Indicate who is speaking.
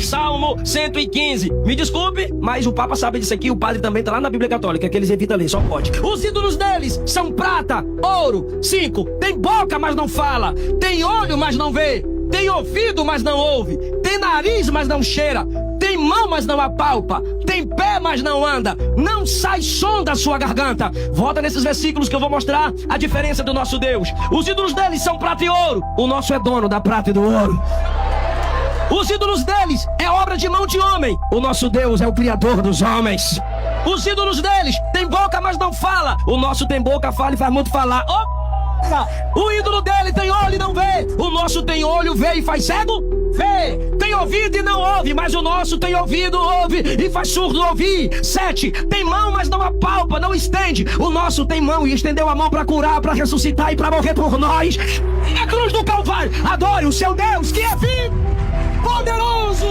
Speaker 1: Salmo 115. Me desculpe, mas o Papa sabe disso aqui. O padre também tá lá na Bíblia Católica, que eles evitam ler, só pode. Os ídolos deles são prata, ouro. 5. Tem boca, mas não fala. Tem olho, mas não vê. Tem ouvido, mas não ouve. Tem nariz, mas não cheira. Tem mão, mas não apalpa. Tem pé, mas não anda. Não sai som da sua garganta. Volta nesses versículos que eu vou mostrar a diferença do nosso Deus. Os ídolos deles são prata e ouro. O nosso é dono da prata e do ouro. Os ídolos deles é obra de mão de homem. O nosso Deus é o Criador dos homens. Os ídolos deles têm boca, mas não fala. O nosso tem boca, fala e faz muito falar. O ídolo dele tem olho e não vê. O nosso tem olho, vê e faz cego? Vê. Tem ouvido e não ouve, mas o nosso tem ouvido, ouve e faz surdo ouvir. 7. Tem mão, mas não apalpa, não estende. O nosso tem mão e estendeu a mão para curar, para ressuscitar e para morrer por nós. Na cruz do Calvário, adore o seu Deus que é vivo, poderoso